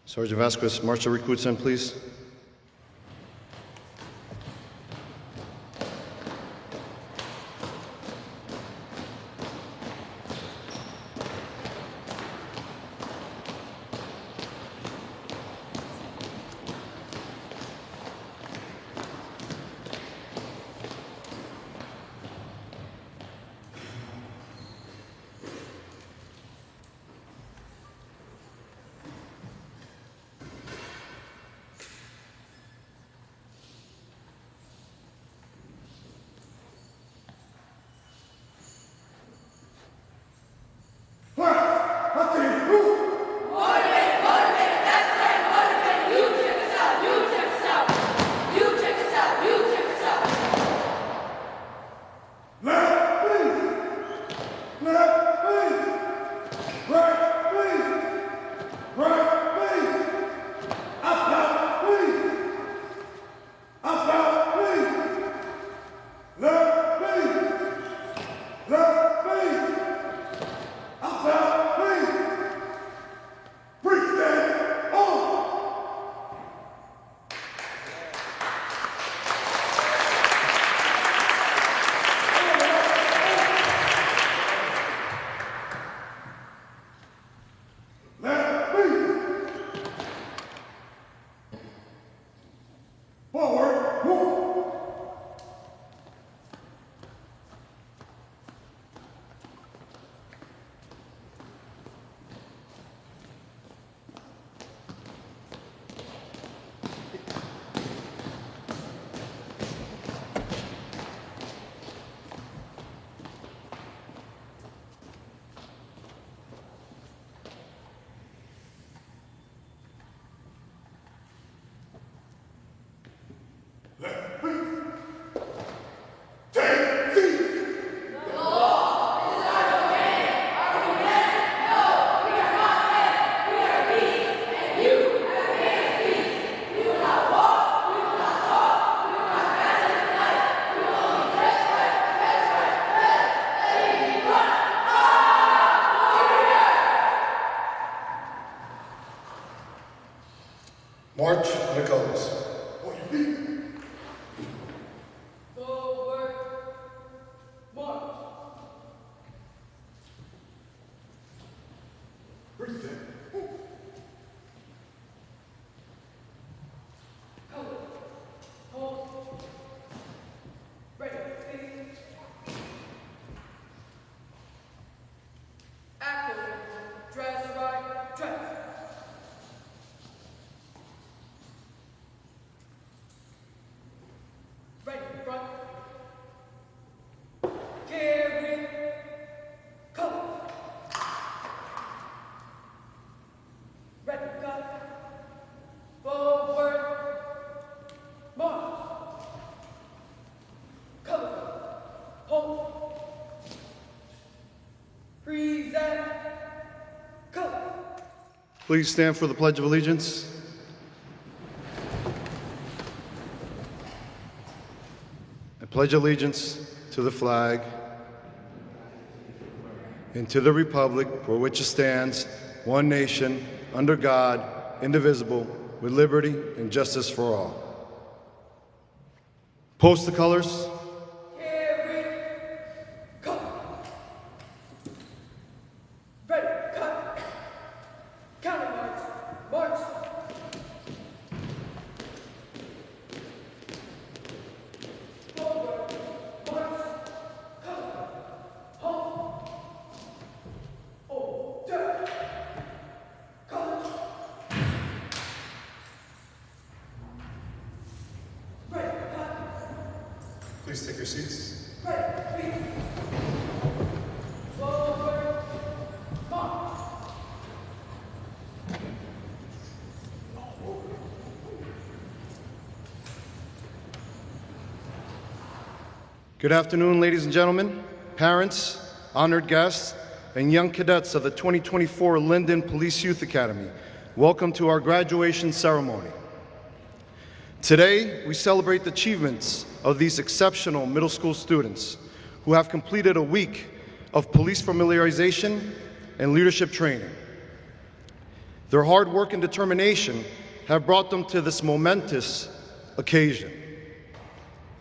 Sergeant Vasquez, march the recruits in, please. March the colors. Forward, march. Present. Color. Hold. Ready, please. Active. Dress right, dress. Ready, front. Carry. Color. Ready, cut. Forward. March. Color. Hold. Present. Color. Please stand for the Pledge of Allegiance. I pledge allegiance to the flag and to the republic for which it stands, one nation, under God, indivisible, with liberty and justice for all. Post the colors. Carry. Cut. Ready, cut. Counter march. March. Forward. March. Color. Hold. Order. Color. Ready, cut. Please take your seats. Ready, please. Forward. March. Good afternoon, ladies and gentlemen, parents, honored guests, and young cadets of the 2024 Linden Police Youth Academy. Welcome to our graduation ceremony. Today, we celebrate the achievements of these exceptional middle school students who have completed a week of police familiarization and leadership training. Their hard work and determination have brought them to this momentous occasion.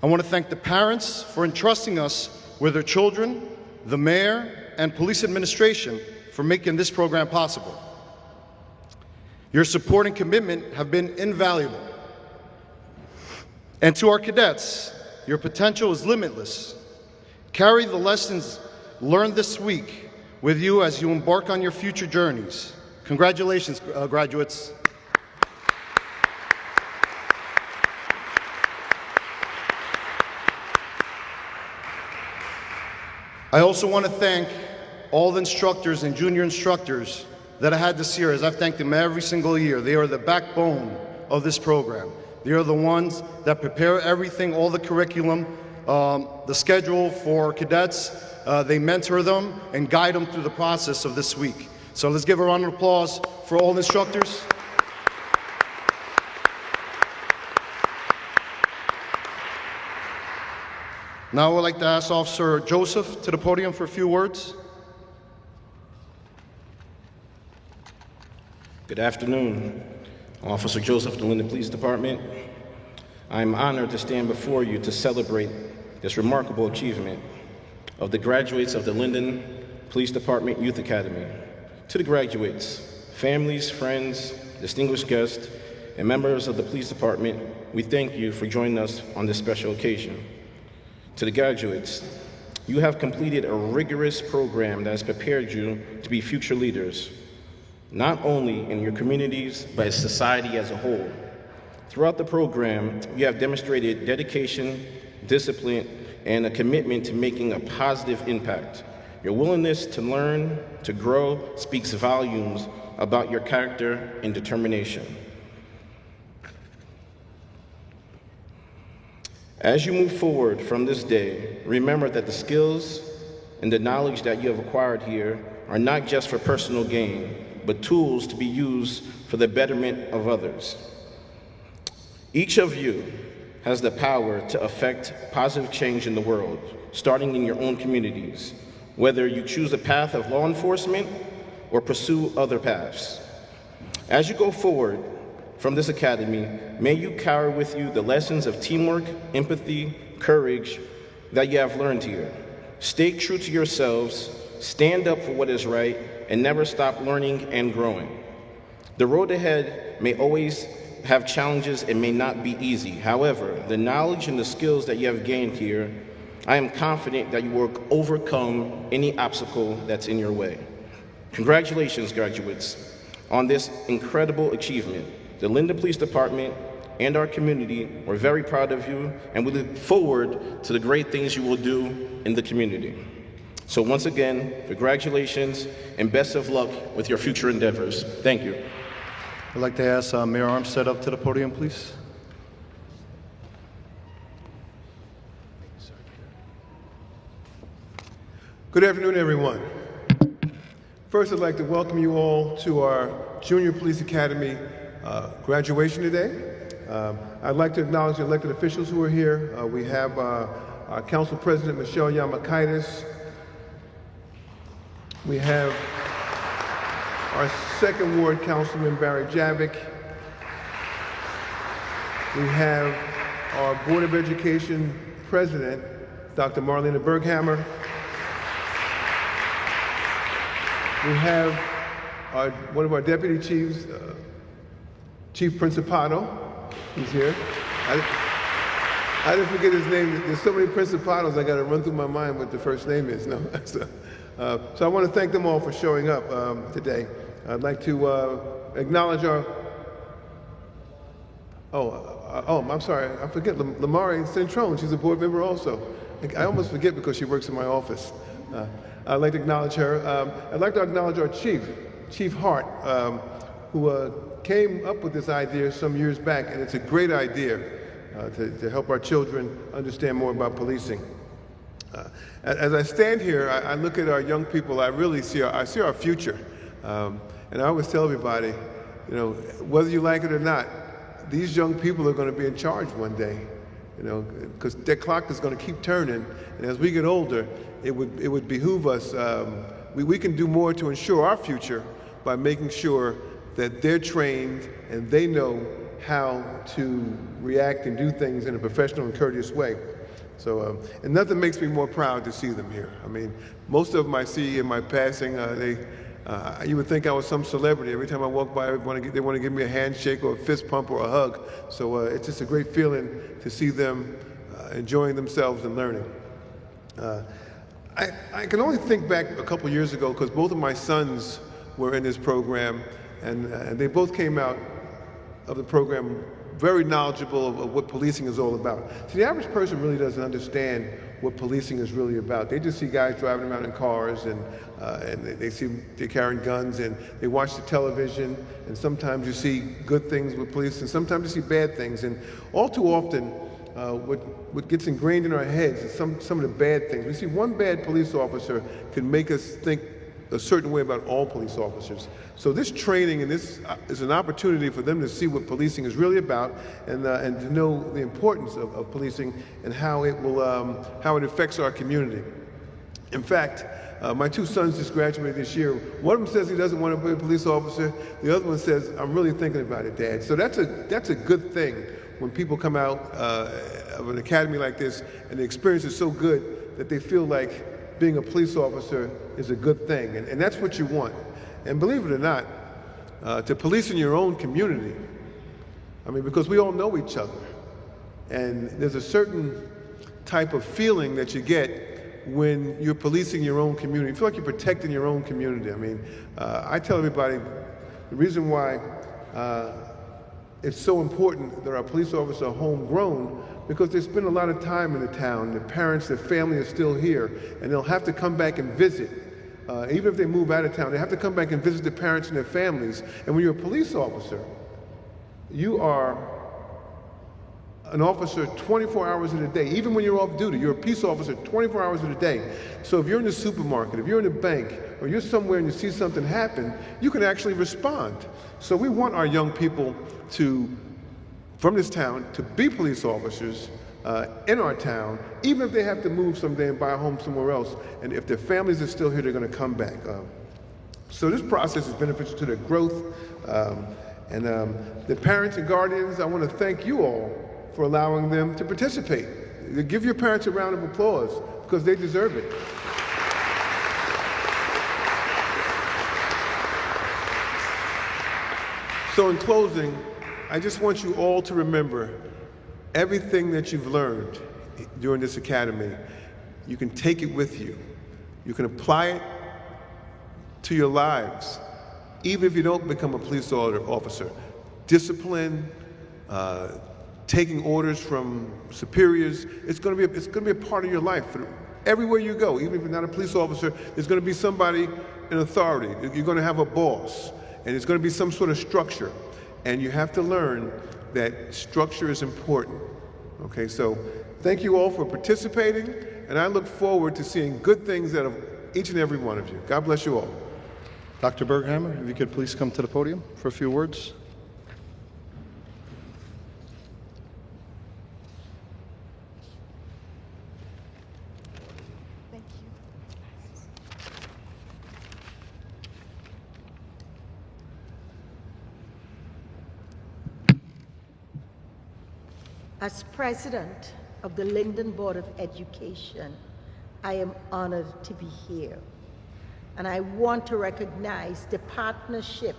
I want to thank the parents for entrusting us with their children, the mayor, and police administration for making this program possible. Your support and commitment have been invaluable. And to our cadets, your potential is limitless. Carry the lessons learned this week with you as you embark on your future journeys. Congratulations, graduates. I also want to thank all the instructors and junior instructors that I had this year, as I've thanked them every single year. They are the backbone of this program. They are the ones that prepare everything, all the curriculum, the schedule for cadets. They mentor them and guide them through the process of this week. So let's give a round of applause for all the instructors. Now I would like to ask Officer Joseph to the podium for a few words. Good afternoon. Officer Joseph, the Linden Police Department. I'm honored to stand before you to celebrate this remarkable achievement of the graduates of the Linden Police Department Youth Academy. To the graduates, families, friends, distinguished guests, and members of the police department, we thank you for joining us on this special occasion. To the graduates, you have completed a rigorous program that has prepared you to be future leaders, not only in your communities, but as society as a whole. Throughout the program, you have demonstrated dedication, discipline, and a commitment to making a positive impact. Your willingness to learn, to grow, speaks volumes about your character and determination. As you move forward from this day, remember that the skills and the knowledge that you have acquired here are not just for personal gain, but tools to be used for the betterment of others. Each of you has the power to affect positive change in the world, starting in your own communities, whether you choose the path of law enforcement or pursue other paths. As you go forward from this academy, may you carry with you the lessons of teamwork, empathy, courage that you have learned here. Stay true to yourselves, stand up for what is right, and never stop learning and growing. The road ahead may always have challenges and may not be easy. However, the knowledge and the skills that you have gained here, I am confident that you will overcome any obstacle that's in your way. Congratulations, graduates, on this incredible achievement. The Linden Police Department and our community are very proud of you, and we look forward to the great things you will do in the community. So once again, congratulations and best of luck with your future endeavors. Thank you. I'd like to ask Mayor Armstead up to the podium, please. Good afternoon, everyone. First, I'd like to welcome you all to our Junior Police Academy graduation today. I'd like to acknowledge the elected officials who are here. We have our Council President, Michelle Yamakaitis. We have our Second Ward Councilman, Barry Javik. We have our Board of Education President, Dr. Marlena Berghammer. We have one of our deputy chiefs, Chief Principato. He's here. I didn't forget his name. There's so many Principatos I got to run through my mind what the first name is. No, so I want to thank them all for showing up today. I'd like to acknowledge our. I'm sorry. I forget Lamari Centrone. She's a board member also. I almost forget because she works in my office. I'd like to acknowledge her. I'd like to acknowledge our Chief Hart, who came up with this idea some years back, and it's a great idea to help our children understand more about policing. As I stand here, I look at our young people. I really see our future, and I always tell everybody, you know, whether you like it or not, these young people are going to be in charge one day, you know, because their clock is going to keep turning, and as we get older, it would behoove us. We can do more to ensure our future by making sure that they're trained and they know how to react and do things in a professional and courteous way. So, and nothing makes me more proud to see them here. I mean, most of them I see in my passing, you would think I was some celebrity. Every time I walk by, they want to give me a handshake or a fist pump or a hug. So it's just a great feeling to see them enjoying themselves and learning. I can only think back a couple years ago because both of my sons were in this program, and they both came out of the program very knowledgeable of what policing is all about. So the average person really doesn't understand what policing is really about. They just see guys driving around in cars, and they see they're carrying guns, and they watch the television, and sometimes you see good things with police, and sometimes you see bad things. And all too often, what gets ingrained in our heads is some of the bad things. We see one bad police officer can make us think a certain way about all police officers. So this training and this is an opportunity for them to see what policing is really about, and to know the importance of policing and how it affects our community. In fact, my two sons just graduated this year. One of them says he doesn't want to be a police officer. The other one says, "I'm really thinking about it, Dad." So that's a good thing when people come out of an academy like this and the experience is so good that they feel like being a police officer is a good thing, and that's what you want. And believe it or not, to police in your own community, I mean, because we all know each other, and there's a certain type of feeling that you get when you're policing your own community. You feel like you're protecting your own community. I mean, I tell everybody the reason why it's so important that our police officers are homegrown, because they spend a lot of time in the town. The parents, their family is still here, and they'll have to come back and visit. Even if they move out of town, they have to come back and visit their parents and their families. And when you're a police officer, you are an officer 24 hours in a day. Even when you're off duty, you're a peace officer 24 hours in a day. So if you're in the supermarket, if you're in a bank, or you're somewhere and you see something happen, you can actually respond. So we want our young people from this town to be police officers in our town, even if they have to move someday and buy a home somewhere else. And if their families are still here, they're going to come back. So this process is beneficial to their growth. And the parents and guardians, I want to thank you all for allowing them to participate. Give your parents a round of applause, because they deserve it. So in closing, I just want you all to remember everything that you've learned during this academy. You can take it with you. You can apply it to your lives, even if you don't become a police officer. Discipline, taking orders from superiors, it's going to be a part of your life. Everywhere you go, even if you're not a police officer, there's going to be somebody in authority. You're going to have a boss, and there's going to be some sort of structure. And you have to learn that structure is important. Okay, so thank you all for participating, and I look forward to seeing good things out of each and every one of you. God bless you all. Dr. Berghammer, if you could please come to the podium for a few words. Thank you. As president of the Linden Board of Education, I am honored to be here. And I want to recognize the partnership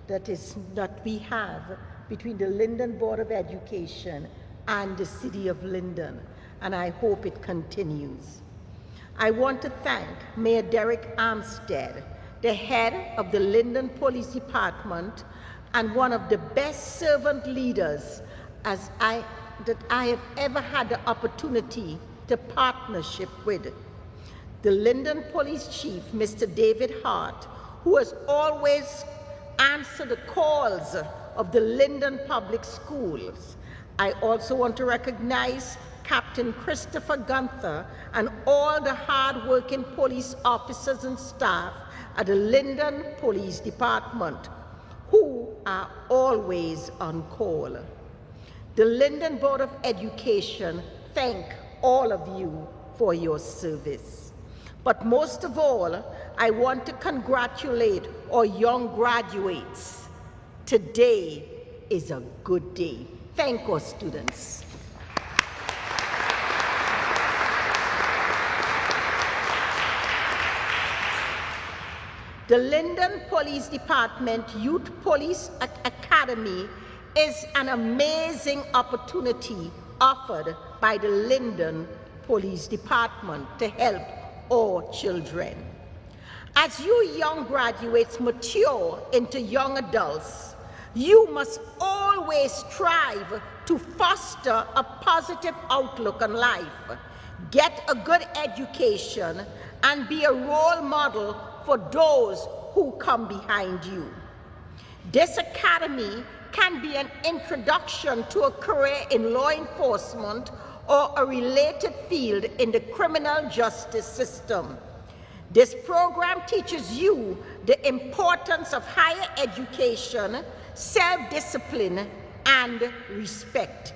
that we have between the Linden Board of Education and the City of Linden, and I hope it continues. I want to thank Mayor Derek Armstead, the head of the Linden Police Department and one of the best servant leaders that I have ever had the opportunity to partnership with. The Linden Police Chief, Mr. David Hart, who has always answered the calls of the Linden Public Schools. I also want to recognize Captain Christopher Gunther and all the hard-working police officers and staff at the Linden Police Department, who are always on call. The Linden Board of Education thank all of you for your service. But most of all, I want to congratulate our young graduates Today is a good day. Thank our students. The Linden Police Department Youth Police Academy is an amazing opportunity offered by the Linden Police Department to help all children. As you young graduates mature into young adults, you must always strive to foster a positive outlook on life, get a good education, and be a role model for those who come behind you. This academy can be an introduction to a career in law enforcement or a related field in the criminal justice system. This program teaches you the importance of higher education, self-discipline, and respect.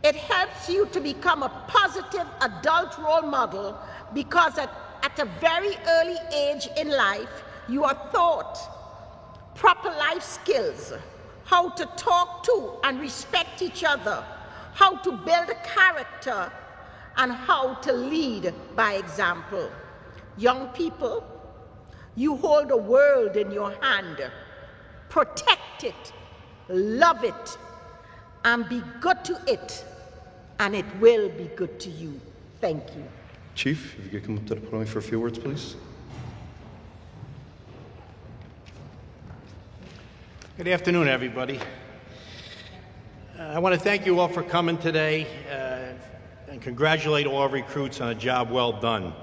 It helps you to become a positive adult role model because at a very early age in life, you are taught proper life skills, how to talk to and respect each other, how to build a character, and how to lead by example. Young people, you hold the world in your hand. Protect it, love it, and be good to it, and it will be good to you. Thank you. Chief, if you could come up to the podium for a few words, please. Good afternoon, everybody. I want to thank you all for coming today and congratulate all our recruits on a job well done.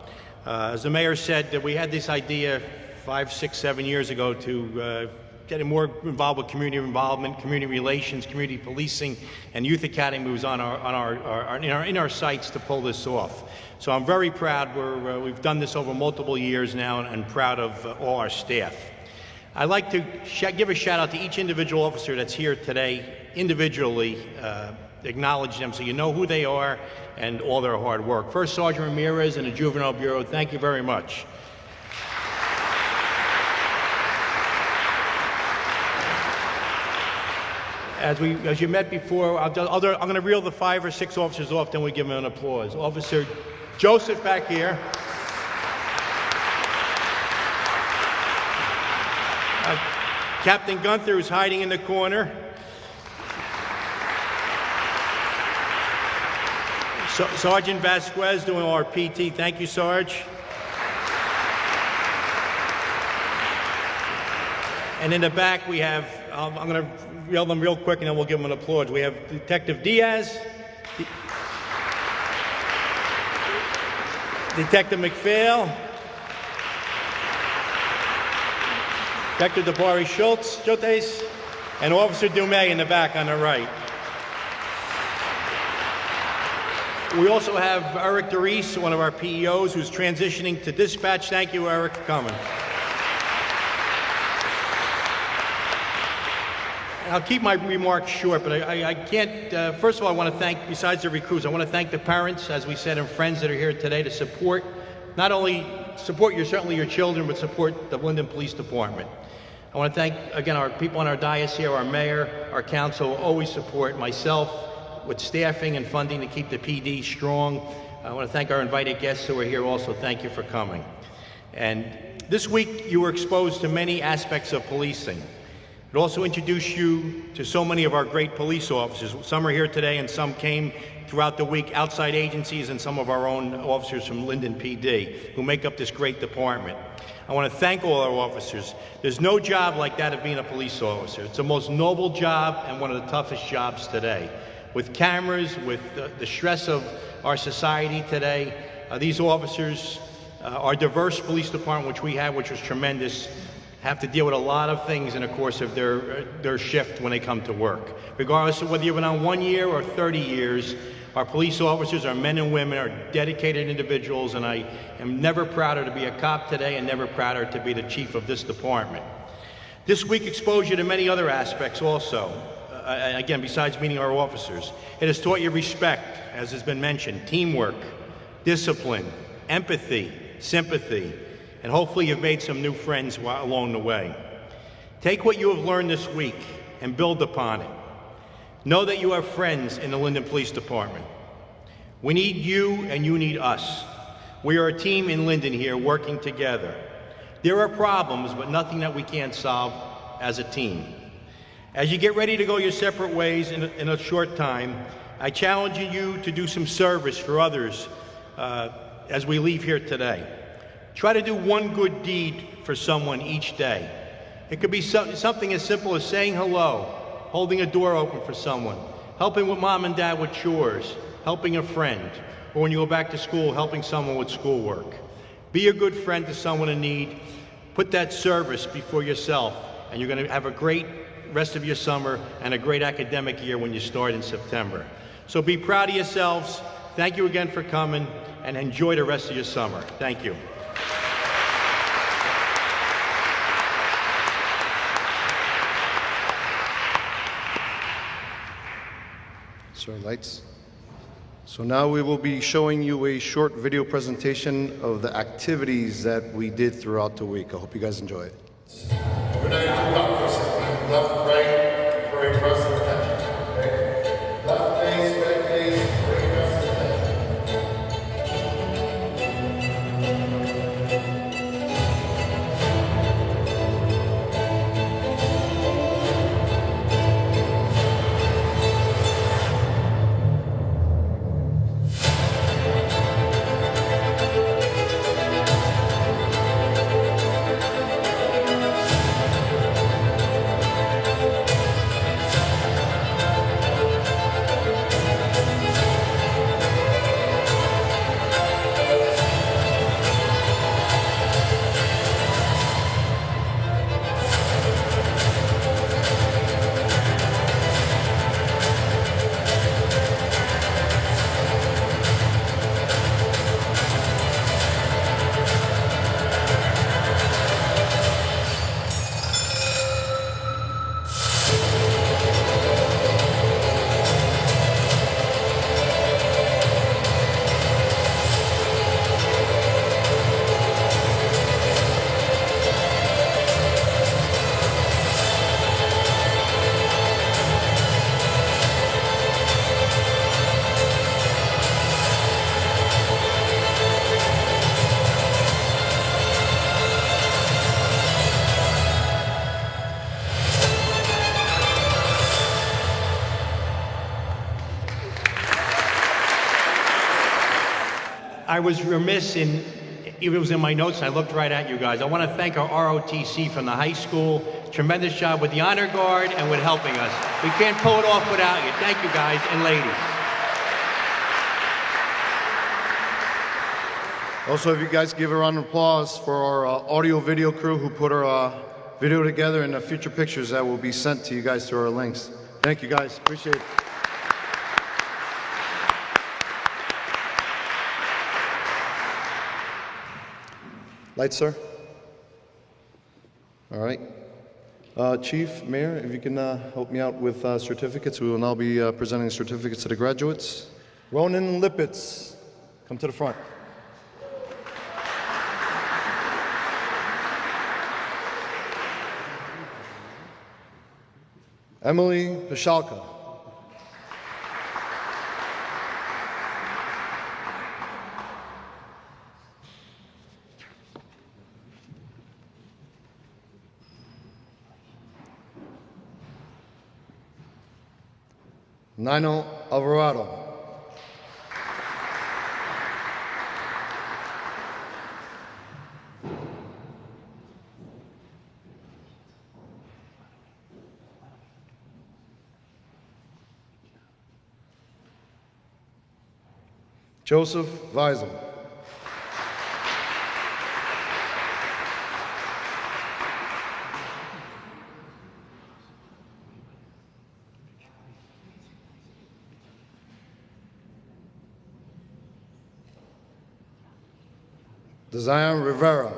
As the mayor said, that we had this idea 5, 6, 7 years ago to get more involved with community involvement, community relations, community policing, and Youth Academy was in our sights to pull this off. So I'm very proud. We've done this over multiple years now, and proud of all our staff. I'd like to give a shout out to each individual officer that's here today, individually, acknowledge them so you know who they are and all their hard work. First, Sergeant Ramirez in the Juvenile Bureau, thank you very much. As you met before, I'm going to reel the 5 or 6 officers off, then we give them an applause. Officer Joseph back here. Captain Gunther, who's hiding in the corner. Sergeant Vasquez doing our PT. Thank you, Sarge. And in the back we have, I'm going to reel them real quick and then we'll give them an applause. We have Detective Diaz, Detective McPhail, Detective Dabari Schultz, and Officer Dumais in the back on the right. We also have Eric DeReese, one of our PEOs, who's transitioning to dispatch. Thank you, Eric, for coming. I'll keep my remarks short, but I can't, first of all, I want to thank, besides the recruits, I want to thank the parents, as we said, and friends that are here today to support, not only support certainly your children, but support the Linden Police Department. I want to thank, again, our people on our dais here, our mayor, our council, always support myself with staffing and funding to keep the PD strong. I want to thank our invited guests who are here also. Thank you for coming. And this week, you were exposed to many aspects of policing. It also introduced you to so many of our great police officers. Some are here today and some came throughout the week, outside agencies and some of our own officers from Linden PD who make up this great department. I want to thank all our officers. There's no job like that of being a police officer. It's the most noble job and one of the toughest jobs today. With cameras, with the stress of our society today, these officers, our diverse police department, which we have, which was tremendous, have to deal with a lot of things in the course of their shift when they come to work. Regardless of whether you've been on 1 year or 30 years, our police officers, our men and women, are dedicated individuals, and I am never prouder to be a cop today and never prouder to be the chief of this department. This week exposed you to many other aspects also. Again, besides meeting our officers, it has taught you respect, as has been mentioned, teamwork, discipline, empathy, sympathy, and hopefully you've made some new friends along the way. Take what you have learned this week and build upon it. Know that you have friends in the Linden Police Department. We need you and you need us. We are a team in Linden here working together. There are problems, but nothing that we can't solve as a team. As you get ready to go your separate ways in a short time, I challenge you to do some service for others as we leave here today. Try to do one good deed for someone each day. It could be something as simple as saying hello, holding a door open for someone, helping with mom and dad with chores, helping a friend, or when you go back to school, helping someone with schoolwork. Be a good friend to someone in need. Put that service before yourself, and you're going to have a great rest of your summer and a great academic year when you start in September. So be proud of yourselves. Thank you again for coming, and enjoy the rest of your summer. Thank you. Sir, lights. So now we will be showing you a short video presentation of the activities that we did throughout the week. I hope you guys enjoy it. We're not going to do for a second. Left, right, very press and attention. Okay? Left face, right face, very press and attention. I was remiss in, it was in my notes, and I looked right at you guys. I want to thank our ROTC from the high school. Tremendous job with the honor guard and with helping us. We can't pull it off without you. Thank you guys and ladies. Also, if you guys give a round of applause for our audio video crew who put our video together and the future pictures that will be sent to you guys through our links. Thank you guys, appreciate it. Lights, sir. All right. Chief, Mayor, if you can help me out with certificates. We will now be presenting certificates to the graduates. Ronan Lippitz, come to the front. Emily Pishalka. Nino Alvarado. Joseph Weisel. Zion Rivera.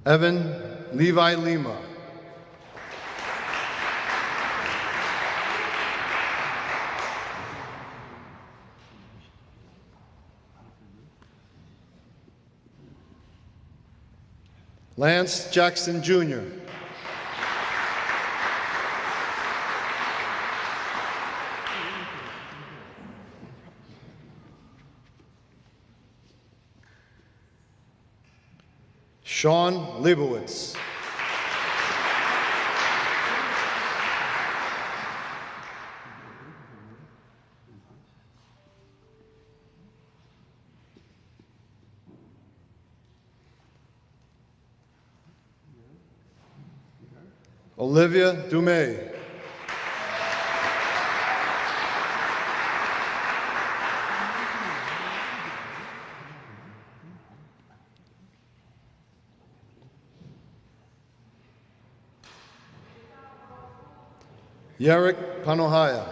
Evan Levi Lima. Lance Jackson Jr. Sean Leibowitz. Olivia Dumais. Yerrick Panohaya.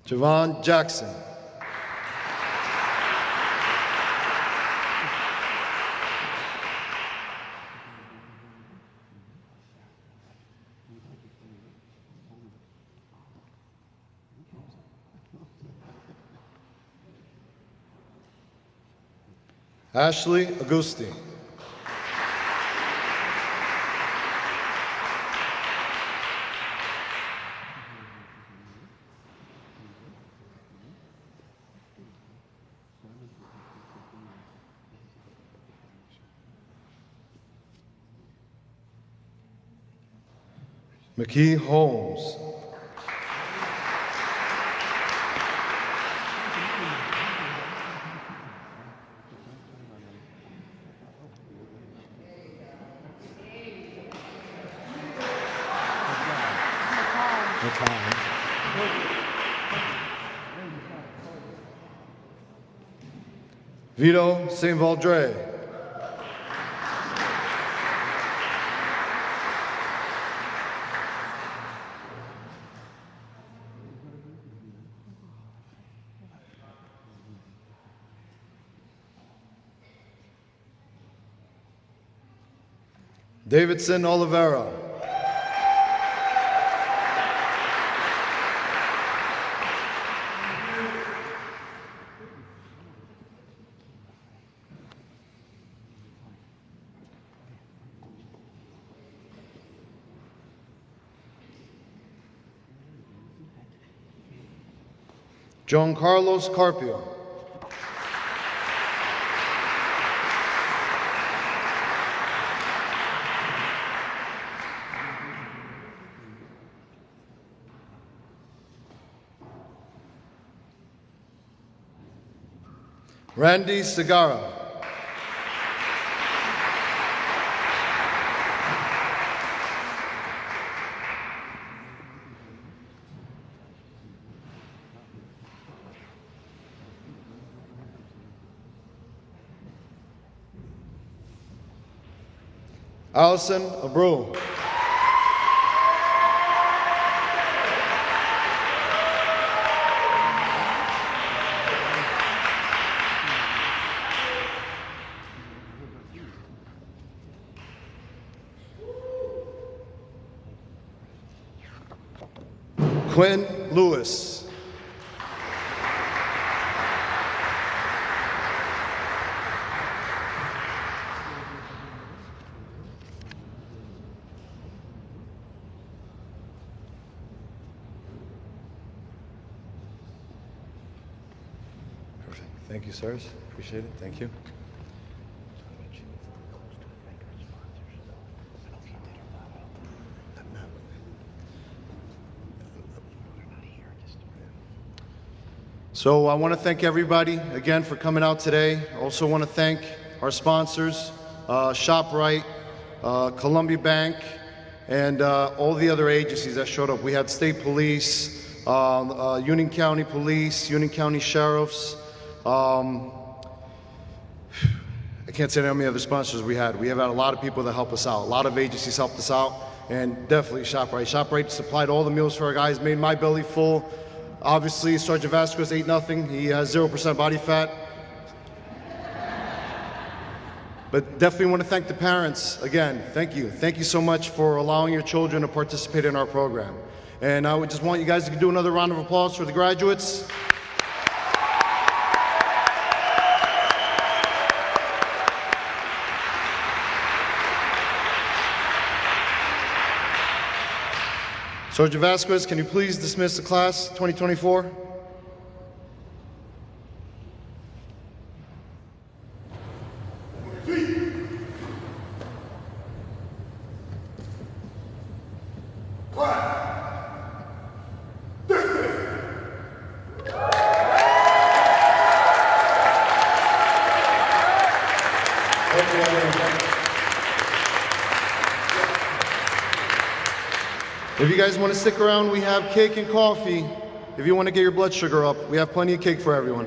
Javon Jackson. Ashley Augusti. McKee Holmes. Vito St. Valdre. Davidson Oliveira. John Carlos Carpio. Randy Segarra. Allison Abreu. Quinn Lewis. Perfect. Thank you, sirs. Appreciate it. Thank you. So I want to thank everybody again for coming out today. I also want to thank our sponsors, ShopRite, Columbia Bank, and all the other agencies that showed up. We had State Police, Union County Police, Union County Sheriffs. I can't say how many other sponsors we had. We have had a lot of people that help us out. A lot of agencies helped us out. And definitely ShopRite. ShopRite supplied all the meals for our guys, made my belly full. Obviously, Sergeant Vasquez ate nothing. He has 0% body fat. But definitely want to thank the parents. Again, thank you. Thank you so much for allowing your children to participate in our program. And I would just want you guys to do another round of applause for the graduates. Sergeant Vasquez, can you please dismiss the class 2024? If you guys want to stick around, we have cake and coffee. If you want to get your blood sugar up, we have plenty of cake for everyone.